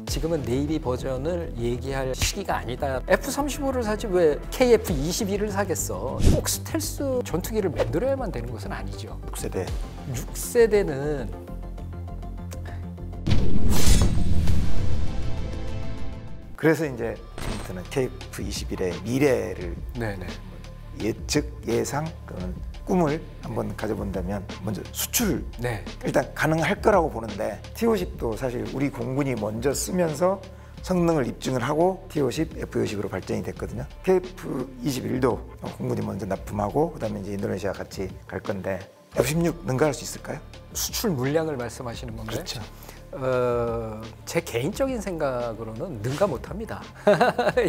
지금은 네이비 버전을 얘기할 시기가 아니다. F-35를 사지 왜 KF-21을 사겠어. 꼭 스텔스 전투기를 만들어야만 되는 것은 아니죠. 6세대. 6세대는 그래서 이제 지금부터는 KF-21의 미래를 네네. 예측, 예상, 그런 꿈을 한번 가져본다면 먼저 수출 네. 일단 가능할 거라고 보는데 T-50도 사실 우리 공군이 먼저 쓰면서 성능을 입증을 하고 T-50, F-50으로 발전이 됐거든요. KF-21도 공군이 먼저 납품하고 그다음에 이제 인도네시아 같이 갈 건데 F-16 능가할 수 있을까요? 수출 물량을 말씀하시는 건가요? 그렇죠. 제 개인적인 생각으로는 능가 못합니다.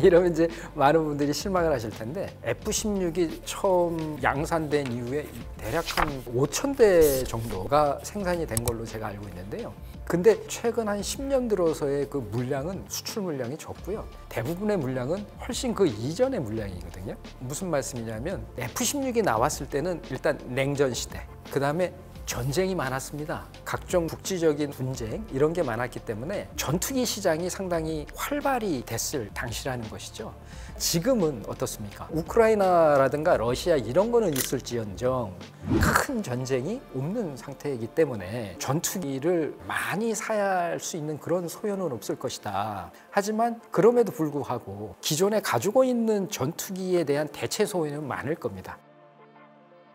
이러면 이제 많은 분들이 실망을 하실 텐데 F-16이 처음 양산된 이후에 대략 한 5,000대 정도가 생산이 된 걸로 제가 알고 있는데요. 근데 최근 한 10년 들어서의 그 물량은 수출 물량이 적고요. 대부분의 물량은 훨씬 그 이전의 물량이거든요. 무슨 말씀이냐면 F-16이 나왔을 때는 일단 냉전 시대, 그 다음에 전쟁이 많았습니다. 각종 국지적인 분쟁 이런 게 많았기 때문에 전투기 시장이 상당히 활발히 됐을 당시라는 것이죠. 지금은 어떻습니까? 우크라이나라든가 러시아 이런 거는 있을지언정 큰 전쟁이 없는 상태이기 때문에 전투기를 많이 사야 할 수 있는 그런 소요는 없을 것이다. 하지만 그럼에도 불구하고 기존에 가지고 있는 전투기에 대한 대체 소요는 많을 겁니다.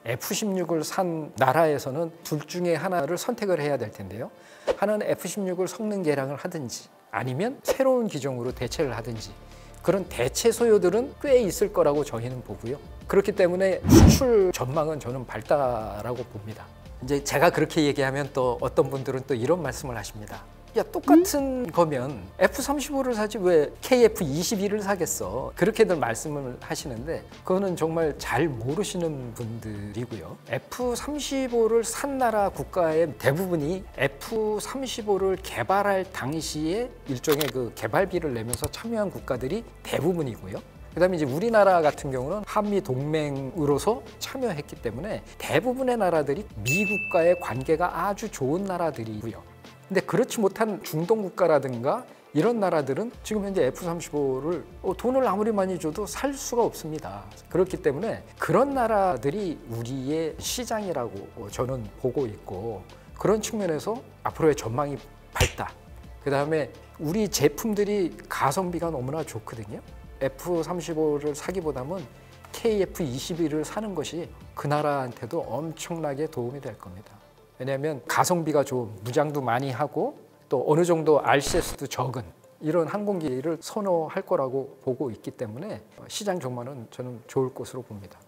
F-16을 산 나라에서는 둘 중에 하나를 선택을 해야 될 텐데요. 하나는 F-16을 성능 개량을 하든지 아니면 새로운 기종으로 대체를 하든지 그런 대체 소요들은 꽤 있을 거라고 저희는 보고요. 그렇기 때문에 수출 전망은 저는 밝다라고 봅니다. 이제 제가 그렇게 얘기하면 또 어떤 분들은 또 이런 말씀을 하십니다. 야, 똑같은 거면 F-35를 사지 왜 KF-21을 사겠어. 그렇게들 말씀을 하시는데 그거는 정말 잘 모르시는 분들이고요. F-35를 산 나라 국가의 대부분이 F-35를 개발할 당시에 일종의 그 개발비를 내면서 참여한 국가들이 대부분이고요. 그다음에 이제 우리나라 같은 경우는 한미 동맹으로서 참여했기 때문에 대부분의 나라들이 미국과의 관계가 아주 좋은 나라들이고요. 근데 그렇지 못한 중동 국가라든가 이런 나라들은 지금 현재 F-35를 돈을 아무리 많이 줘도 살 수가 없습니다. 그렇기 때문에 그런 나라들이 우리의 시장이라고 저는 보고 있고 그런 측면에서 앞으로의 전망이 밝다. 그다음에 우리 제품들이 가성비가 너무나 좋거든요. F-35를 사기보다는 KF-21을 사는 것이 그 나라한테도 엄청나게 도움이 될 겁니다. 왜냐하면 가성비가 좋은, 무장도 많이 하고 또 어느 정도 RCS도 적은 이런 항공기를 선호할 거라고 보고 있기 때문에 시장 전망은 저는 좋을 것으로 봅니다.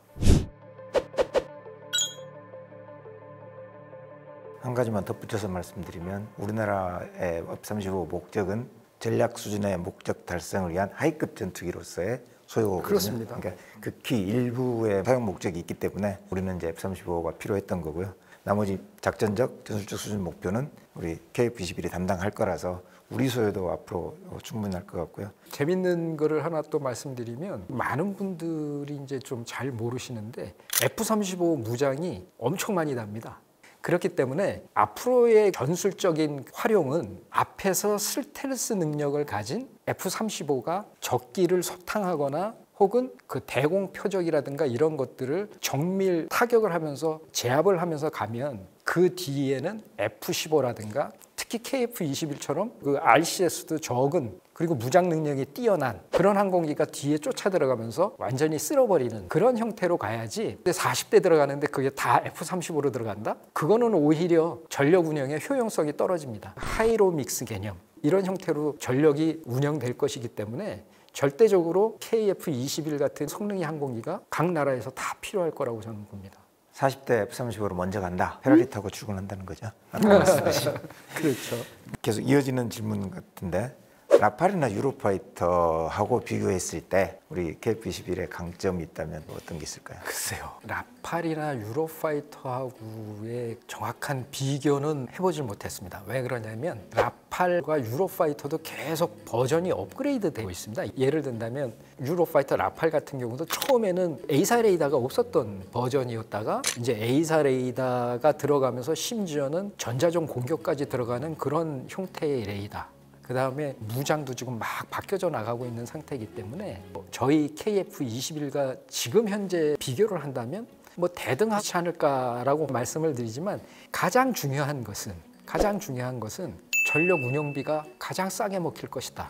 한 가지만 덧붙여서 말씀드리면 우리나라의 F-35 목적은 전략 수준의 목적 달성을 위한 하이급 전투기로서의 소요거든요. 그렇습니다. 그러니까 극히 일부의 사용 목적이 있기 때문에 우리는 이제 F-35가 필요했던 거고요. 나머지 작전적, 전술적 수준 목표는 우리 KF-21이 담당할 거라서 우리 소요도 앞으로 충분히 할 것 같고요. 재밌는 거를 하나 또 말씀드리면 많은 분들이 이제 좀 잘 모르시는데 F-35 무장이 엄청 많이 납니다. 그렇기 때문에 앞으로의 전술적인 활용은 앞에서 스텔스 능력을 가진 F-35가 적기를 소탕하거나 혹은 그 대공 표적이라든가 이런 것들을 정밀 타격을 하면서 제압을 하면서 가면 그 뒤에는 F-15라든가 특히 KF-21처럼 그 RCS도 적은 그리고 무장 능력이 뛰어난 그런 항공기가 뒤에 쫓아 들어가면서 완전히 쓸어버리는 그런 형태로 가야지. 근데 40대 들어가는데 그게 다 F-35로 들어간다? 그거는 오히려 전력 운영의 효용성이 떨어집니다. 하이로 믹스 개념 이런 형태로 전력이 운영될 것이기 때문에 절대적으로 KF-21 같은 성능의 항공기가 각 나라에서 다 필요할 거라고 저는 봅니다. 40대 F-35로 먼저 간다. 페라리 타고 출근한다는 거죠. 그렇죠. 계속 이어지는 질문 같은데 라팔이나 유로파이터하고 비교했을 때 우리 KF-21의 강점이 있다면 어떤 게 있을까요? 글쎄요. 라팔이나 유로파이터하고의 정확한 비교는 해보질 못했습니다. 왜 그러냐면 라팔과 유로파이터도 계속 버전이 업그레이드 되고 있습니다. 예를 든다면 유로파이터 라팔 같은 경우도 처음에는 A사 레이더가 없었던 버전이었다가 이제 A사 레이더가 들어가면서 심지어는 전자전 공격까지 들어가는 그런 형태의 레이더. 그 다음에 무장도 지금 막 바뀌어져 나가고 있는 상태이기 때문에 저희 KF-21과 지금 현재 비교를 한다면 뭐 대등하지 않을까라고 말씀을 드리지만 가장 중요한 것은 전력 운영비가 가장 싸게 먹힐 것이다.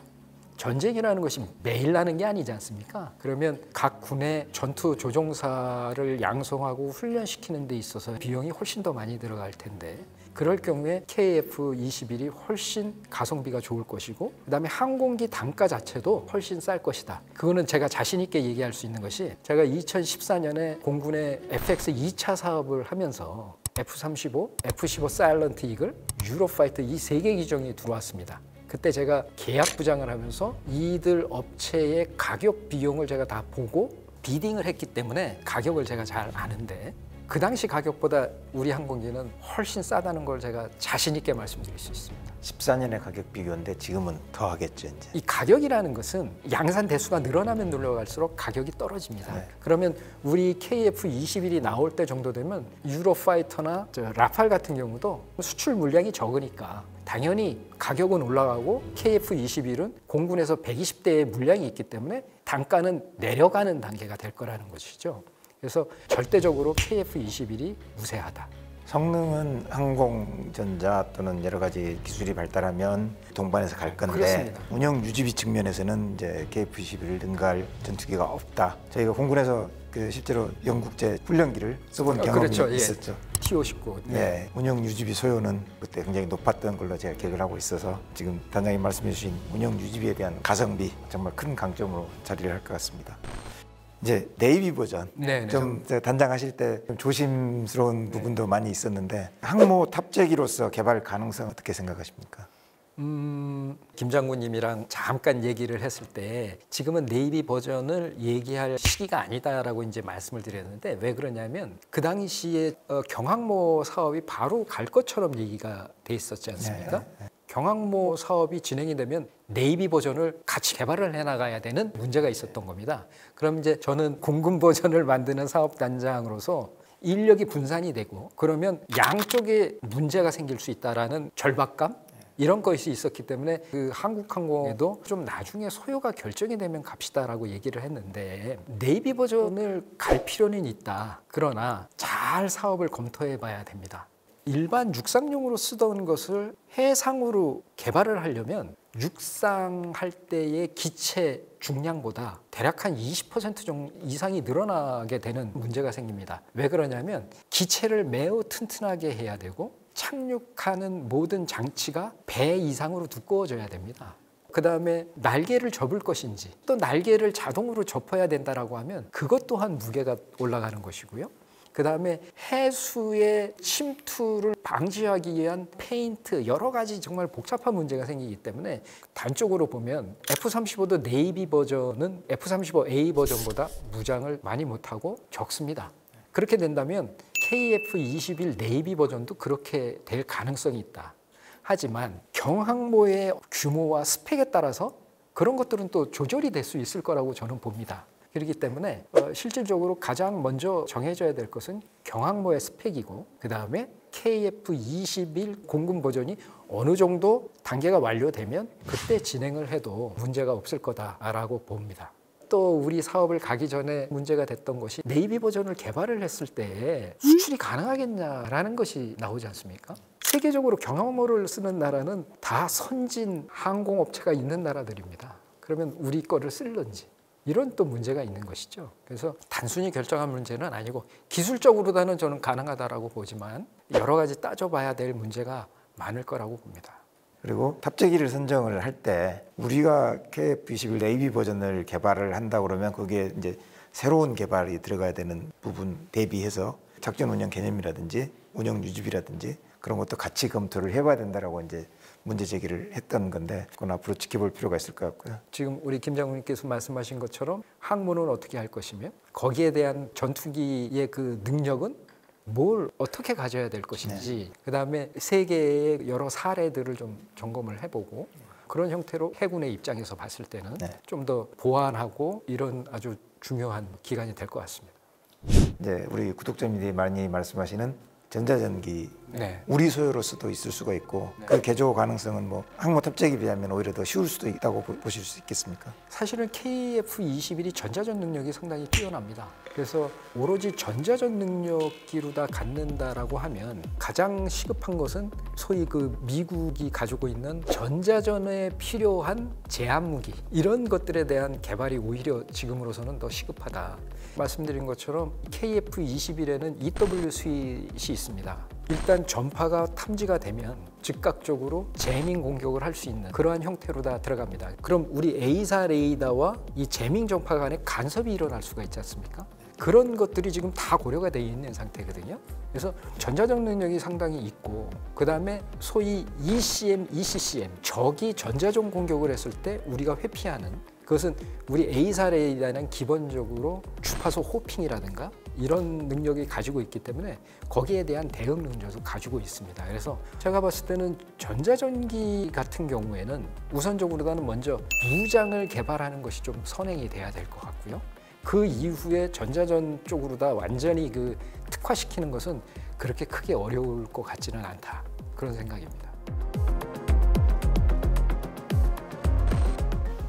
전쟁이라는 것이 매일 나는 게 아니지 않습니까? 그러면 각 군의 전투 조종사를 양성하고 훈련시키는 데 있어서 비용이 훨씬 더 많이 들어갈 텐데 그럴 경우에 KF-21이 훨씬 가성비가 좋을 것이고 그다음에 항공기 단가 자체도 훨씬 쌀 것이다. 그거는 제가 자신 있게 얘기할 수 있는 것이 제가 2014년에 공군의 FX 2차 사업을 하면서 F-35, F-15 사일런트 이글, 유로파이터 이 세 개 기종이 들어왔습니다. 그때 제가 계약 부장을 하면서 이들 업체의 가격 비용을 제가 다 보고 비딩을 했기 때문에 가격을 제가 잘 아는데 그 당시 가격보다 우리 항공기는 훨씬 싸다는 걸 제가 자신 있게 말씀드릴 수 있습니다. 14년의 가격 비교인데 지금은 더 하겠죠, 이제. 이 가격이라는 것은 양산 대수가 늘어나면 늘어갈수록 가격이 떨어집니다. 네. 그러면 우리 KF-21이 나올 때 정도 되면 유로파이터나 라팔 같은 경우도 수출 물량이 적으니까 당연히 가격은 올라가고 KF-21은 공군에서 120대의 물량이 있기 때문에 단가는 내려가는 단계가 될 거라는 것이죠. 그래서 절대적으로 KF-21이 우세하다. 성능은 항공전자 또는 여러 가지 기술이 발달하면 동반해서 갈 건데 그렇습니다. 운영 유지비 측면에서는 이제 KF-21을 능가할 전투기가 없다. 저희가 공군에서 그 실제로 영국제 훈련기를 써본 경험이 그렇죠. 있었죠. T-59. 네, 운영 유지비 소요는 그때 굉장히 높았던 걸로 제가 기억을 하고 있어서 지금 단장님 말씀해 주신 운영 유지비에 대한 가성비 정말 큰 강점으로 자리를 할 것 같습니다. 이제 네이비 버전 좀 단장하실 때 좀 조심스러운 부분도 많이 있었는데 항모 탑재기로서 개발 가능성 어떻게 생각하십니까? 김 장군님이랑 잠깐 얘기를 했을 때 지금은 네이비 버전을 얘기할 시기가 아니다라고 이제 말씀을 드렸는데 왜 그러냐면 그 당시에 경항모 사업이 바로 갈 것처럼 얘기가 돼 있었지 않습니까? 네. 경항모 사업이 진행이 되면 네이비 버전을 같이 개발을 해나가야 되는 문제가 있었던 겁니다. 그럼 이제 저는 공군 버전을 만드는 사업단장으로서 인력이 분산이 되고 그러면 양쪽에 문제가 생길 수 있다라는 절박감 이런 것이 있었기 때문에 그 한국항공에도 좀 나중에 소요가 결정이 되면 갑시다라고 얘기를 했는데 네이비 버전을 갈 필요는 있다. 그러나 잘 사업을 검토해 봐야 됩니다. 일반 육상용으로 쓰던 것을 해상으로 개발을 하려면 육상할 때의 기체 중량보다 대략 한 20% 정도 이상이 늘어나게 되는 문제가 생깁니다. 왜 그러냐면 기체를 매우 튼튼하게 해야 되고 착륙하는 모든 장치가 배 이상으로 두꺼워져야 됩니다. 그 다음에 날개를 접을 것인지 또 날개를 자동으로 접어야 된다라고 하면 그것 또한 무게가 올라가는 것이고요. 그 다음에 해수의 침투를 방지하기 위한 페인트 여러 가지 정말 복잡한 문제가 생기기 때문에 단적으로 보면 F-35도 네이비 버전은 F-35A 버전보다 무장을 많이 못하고 적습니다. 그렇게 된다면 KF-21 네이비 버전도 그렇게 될 가능성이 있다. 하지만 경항모의 규모와 스펙에 따라서 그런 것들은 또 조절이 될 수 있을 거라고 저는 봅니다. 그렇기 때문에 실질적으로 가장 먼저 정해져야 될 것은 경항모의 스펙이고 그 다음에 KF-21 공군 버전이 어느 정도 단계가 완료되면 그때 진행을 해도 문제가 없을 거다라고 봅니다. 또 우리 사업을 가기 전에 문제가 됐던 것이 네이비 버전을 개발을 했을 때 수출이 가능하겠냐라는 것이 나오지 않습니까? 세계적으로 경항모를 쓰는 나라는 다 선진 항공업체가 있는 나라들입니다. 그러면 우리 거를 쓸런지 이런 또 문제가 있는 것이죠. 그래서 단순히 결정한 문제는 아니고 기술적으로는 저는 가능하다라고 보지만 여러 가지 따져봐야 될 문제가 많을 거라고 봅니다. 그리고 탑재기를 선정을 할 때 우리가 KF-21 네이비 버전을 개발을 한다 그러면 거기에 이제 새로운 개발이 들어가야 되는 부분 대비해서 작전 운영 개념이라든지 운영 유지비라든지 그런 것도 같이 검토를 해봐야 된다라고 이제 문제 제기를 했던 건데 그건 앞으로 지켜볼 필요가 있을 것 같고요. 지금 우리 김 장군님께서 말씀하신 것처럼 항모는 어떻게 할 것이며 거기에 대한 전투기의 그 능력은 뭘 어떻게 가져야 될 것인지 그다음에 세계의 여러 사례들을 좀 점검을 해보고 그런 형태로 해군의 입장에서 봤을 때는 좀 더 보완하고 이런 아주 중요한 기간이 될 것 같습니다. 이제 우리 구독자님들이 많이 말씀하시는 전자전기 네. 우리 소유로 수도 있을 수가 있고 그 개조 가능성은 뭐 항모 탑재기에 비하면 오히려 더 쉬울 수도 있다고 보실 수 있겠습니까? 사실은 KF-21이 전자전 능력이 상당히 뛰어납니다. 그래서 오로지 전자전 능력기로다 갖는다라고 하면 가장 시급한 것은 소위 그 미국이 가지고 있는 전자전에 필요한 제한 무기 이런 것들에 대한 개발이 오히려 지금으로서는 더 시급하다. 말씀드린 것처럼 KF-21에는 EW 스윗이 있습니다. 일단 전파가 탐지가 되면 즉각적으로 재밍 공격을 할 수 있는 그러한 형태로 다 들어갑니다. 그럼 우리 A사 레이더와 이 재밍 전파 간에 간섭이 일어날 수가 있지 않습니까? 그런 것들이 지금 다 고려가 되어 있는 상태거든요. 그래서 전자적 능력이 상당히 있고 그 다음에 소위 ECM, ECCM 적이 전자적 공격을 했을 때 우리가 회피하는 그것은 우리 A사 레이더는 기본적으로 주파수 호핑이라든가 이런 능력이 가지고 있기 때문에 거기에 대한 대응 능력도 가지고 있습니다. 그래서 제가 봤을 때는 전자전기 같은 경우에는 우선적으로는 먼저 무장을 개발하는 것이 좀 선행이 돼야 될 것 같고요. 그 이후에 전자전 쪽으로 다 완전히 그 특화시키는 것은 그렇게 크게 어려울 것 같지는 않다. 그런 생각입니다.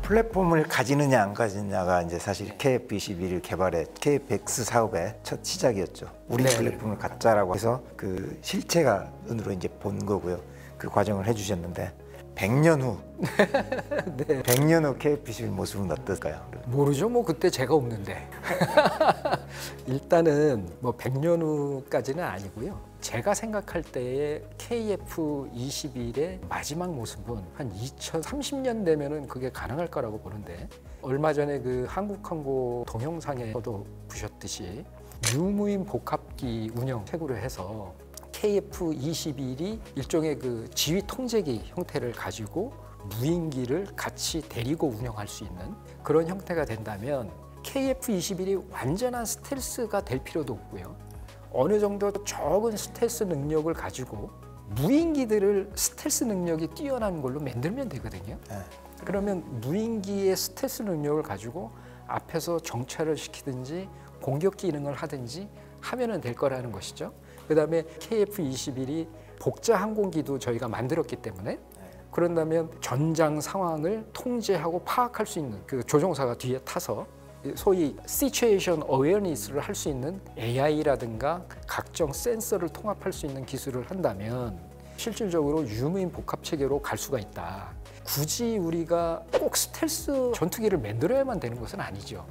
플랫폼을 가지느냐 안 가지느냐가 이제 사실 KF-21 개발의 KFX 사업의 첫 시작이었죠. 우리 네. 플랫폼을 갖자라고 해서 그 실체가 눈으로 이제 본 거고요. 그 과정을 해주셨는데 100년 후, 네. 100년 후 KF-21 모습은 어떨까요? 모르죠. 뭐 그때 제가 없는데. 일단은 뭐 100년 후까지는 아니고요. 제가 생각할 때의 KF-21의 마지막 모습은 한 2030년 되면은 그게 가능할 거라고 보는데 얼마 전에 그 한국항공 동영상에서도 보셨듯이 유무인 복합기 운영 체구로 해서 KF-21이 일종의 그 지휘 통제기 형태를 가지고 무인기를 같이 데리고 운영할 수 있는 그런 형태가 된다면 KF-21이 완전한 스텔스가 될 필요도 없고요. 어느 정도 적은 스텔스 능력을 가지고 무인기들을 스텔스 능력이 뛰어난 걸로 만들면 되거든요. 그러면 무인기의 스텔스 능력을 가지고 앞에서 정찰을 시키든지 공격 기능을 하든지 하면은 될 거라는 것이죠. 그다음에 KF-21이 복자 항공기도 저희가 만들었기 때문에 그런다면 전장 상황을 통제하고 파악할 수 있는 그 조종사가 뒤에 타서 소위 Situation Awareness를 할 수 있는 AI라든가 각종 센서를 통합할 수 있는 기술을 한다면 실질적으로 유무인 복합 체계로 갈 수가 있다. 굳이 우리가 꼭 스텔스 전투기를 만들어야만 되는 것은 아니죠.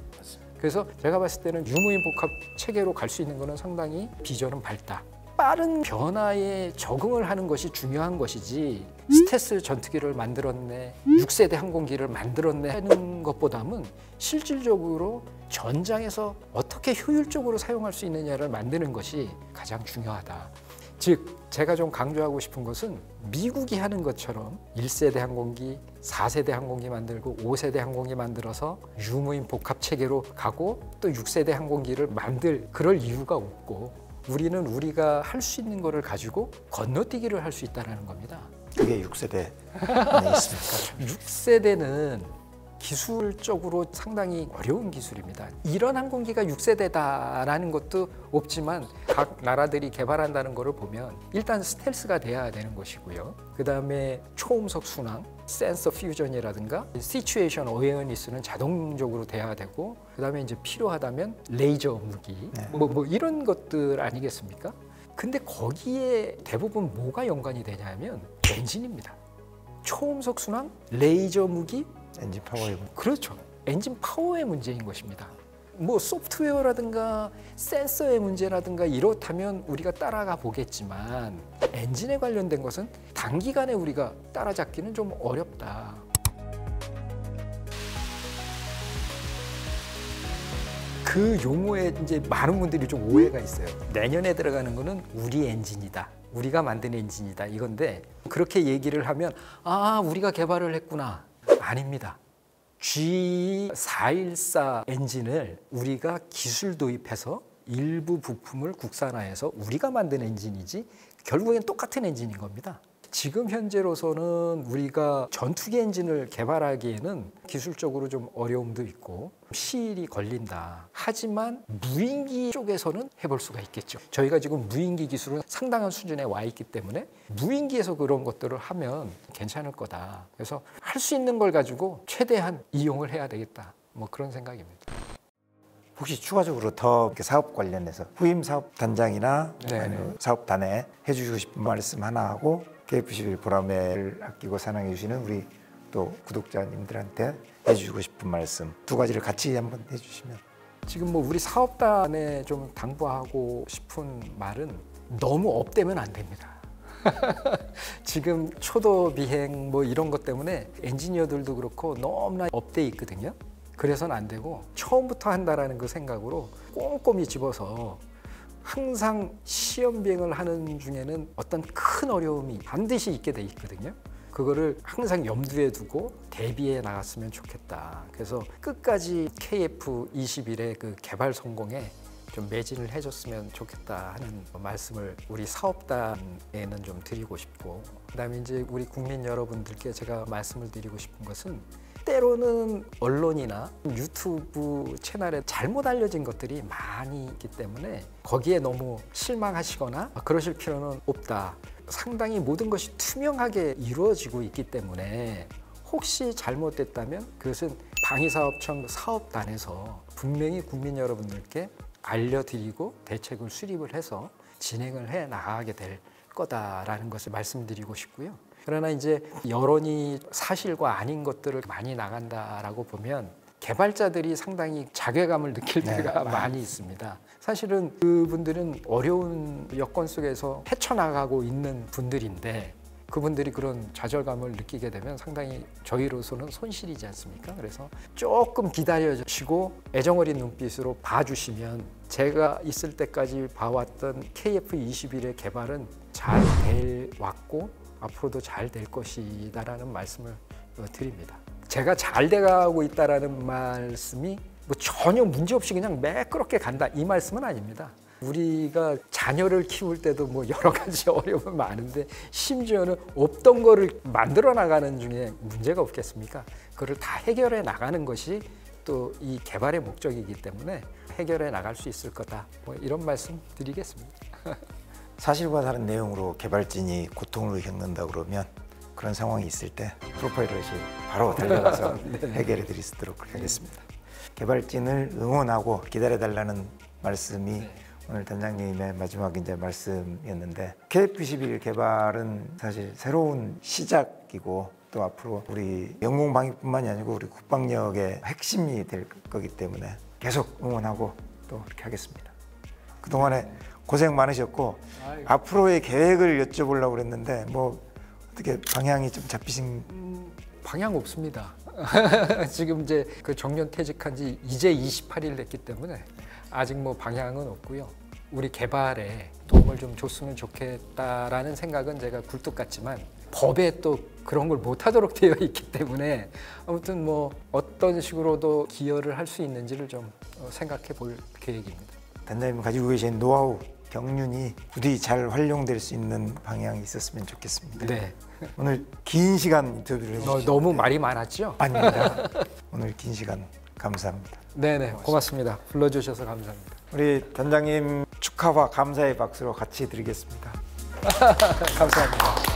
그래서 제가 봤을 때는 유무인 복합 체계로 갈 수 있는 것은 상당히 비전은 밝다. 빠른 변화에 적응을 하는 것이 중요한 것이지 스텔스 전투기를 만들었네, 6세대 항공기를 만들었네 하는 것보다는 실질적으로 전장에서 어떻게 효율적으로 사용할 수 있느냐를 만드는 것이 가장 중요하다. 즉 제가 좀 강조하고 싶은 것은 미국이 하는 것처럼 1세대 항공기, 4세대 항공기 만들고 5세대 항공기 만들어서 유무인 복합 체계로 가고 또 6세대 항공기를 만들 그럴 이유가 없고 우리는 우리가 할 수 있는 거를 가지고 건너뛰기를 할 수 있다는 겁니다. 그게 6세대 안에 있습니까? 6세대는 기술적으로 상당히 어려운 기술입니다. 이런 항공기가 6세대다라는 것도 없지만 각 나라들이 개발한다는 것을 보면 일단 스텔스가 돼야 되는 것이고요. 그 다음에 초음속 순항, 센서 퓨전이라든가 시츄에이션 어웨어니스는 자동적으로 돼야 되고 그 다음에 이제 필요하다면 레이저 무기 뭐 이런 것들 아니겠습니까? 근데 거기에 대부분 뭐가 연관이 되냐면 엔진입니다. 초음속 순항, 레이저 무기, 엔진 파워의 문제. 그렇죠. 엔진 파워의 문제인 것입니다. 뭐 소프트웨어라든가 센서의 문제라든가 이렇다면 우리가 따라가 보겠지만 엔진에 관련된 것은 단기간에 우리가 따라잡기는 좀 어렵다. 그 용어에 이제 많은 분들이 좀 오해가 있어요. 내년에 들어가는 거는 우리 엔진이다. 우리가 만든 엔진이다. 이건데 그렇게 얘기를 하면 아, 우리가 개발을 했구나. 아닙니다. G414 엔진을 우리가 기술 도입해서 일부 부품을 국산화해서 우리가 만든 엔진이지 결국엔 똑같은 엔진인 겁니다. 지금 현재로서는 우리가 전투기 엔진을 개발하기에는 기술적으로 좀 어려움도 있고 시일이 걸린다. 하지만 무인기 쪽에서는 해볼 수가 있겠죠. 저희가 지금 무인기 기술은 상당한 수준에 와 있기 때문에 무인기에서 그런 것들을 하면 괜찮을 거다. 그래서 할 수 있는 걸 가지고 최대한 이용을 해야 되겠다. 뭐 그런 생각입니다. 혹시 추가적으로 더 이렇게 사업 관련해서 후임 사업 단장이나 아니면 사업단에 해주시고 싶은 말씀 하나 하고 KF11 보라매를 아끼고 사랑해 주시는 우리 또 구독자님들한테 해주시고 싶은 말씀 두 가지를 같이 한번 해주시면. 지금 뭐 우리 사업단에 좀 당부하고 싶은 말은 너무 업되면 안 됩니다. 지금 초도 비행 뭐 이런 것 때문에 엔지니어들도 그렇고 너무나 업돼 있거든요. 그래서는 안 되고 처음부터 한다라는 그 생각으로 꼼꼼히 집어서 항상 시험 비행을 하는 중에는 어떤 큰 어려움이 반드시 있게 돼 있거든요. 그거를 항상 염두에 두고 대비해 나갔으면 좋겠다. 그래서 끝까지 KF21의 그 개발 성공에 좀 매진을 해줬으면 좋겠다 하는 말씀을 우리 사업단에는 좀 드리고 싶고, 그다음에 이제 우리 국민 여러분들께 제가 말씀을 드리고 싶은 것은 때로는 언론이나 유튜브 채널에 잘못 알려진 것들이 많이 있기 때문에 거기에 너무 실망하시거나 그러실 필요는 없다. 상당히 모든 것이 투명하게 이루어지고 있기 때문에 혹시 잘못됐다면 그것은 방위사업청 사업단에서 분명히 국민 여러분들께 알려드리고 대책을 수립을 해서 진행을 해 나가게 될 거다라는 것을 말씀드리고 싶고요. 그러나 이제 여론이 사실과 아닌 것들을 많이 나간다라고 보면 개발자들이 상당히 자괴감을 느낄 때가 많이 있습니다. 사실은 그분들은 어려운 여건 속에서 헤쳐나가고 있는 분들인데 그분들이 그런 좌절감을 느끼게 되면 상당히 저희로서는 손실이지 않습니까? 그래서 조금 기다려주시고 애정어린 눈빛으로 봐주시면 제가 있을 때까지 봐왔던 KF21의 개발은 잘 왔고 앞으로도 잘 될 것이다라는 말씀을 드립니다. 제가 잘 돼가고 있다라는 말씀이 뭐 전혀 문제없이 그냥 매끄럽게 간다 이 말씀은 아닙니다. 우리가 자녀를 키울 때도 뭐 여러 가지 어려움은 많은데 심지어는 없던 거를 만들어 나가는 중에 문제가 없겠습니까? 그걸 다 해결해 나가는 것이 또 이 개발의 목적이기 때문에 해결해 나갈 수 있을 거다. 뭐 이런 말씀 드리겠습니다. 사실과 다른 내용으로 개발진이 고통을 겪는다 그러면 그런 상황이 있을 때 프로파일럿이 바로 달려가서 해결해 드리도록 하겠습니다. 개발진을 응원하고 기다려달라는 말씀이 오늘 단장님의 마지막 이제 말씀이었는데 KF21 개발은 사실 새로운 시작이고 또 앞으로 우리 영공방위뿐만이 아니고 우리 국방력의 핵심이 될 거기 때문에 계속 응원하고 또 이렇게 하겠습니다. 그동안에 고생 많으셨고 앞으로의 계획을 여쭤보려고 그랬는데 뭐 어떻게 방향이 좀 잡히신? 방향 없습니다. 지금 이제 그 정년 퇴직한 지 이제 28일 됐기 때문에 아직 뭐 방향은 없고요. 우리 개발에 도움을 좀 줬으면 좋겠다라는 생각은 제가 굴뚝 같지만 법에 또 그런 걸 못하도록 되어 있기 때문에 아무튼 뭐 어떤 식으로도 기여를 할 수 있는지를 좀 생각해 볼 계획입니다. 단장님 가지고 계신 노하우, 경륜이 부디 잘 활용될 수 있는 방향이 있었으면 좋겠습니다. 네. 오늘 긴 시간 인터뷰를 해주셔서 너무 말이 많았죠? 아닙니다. 오늘 긴 시간 감사합니다. 네네, 고맙습니다. 불러주셔서 감사합니다. 우리 단장님 축하와 감사의 박수로 같이 드리겠습니다. 감사합니다.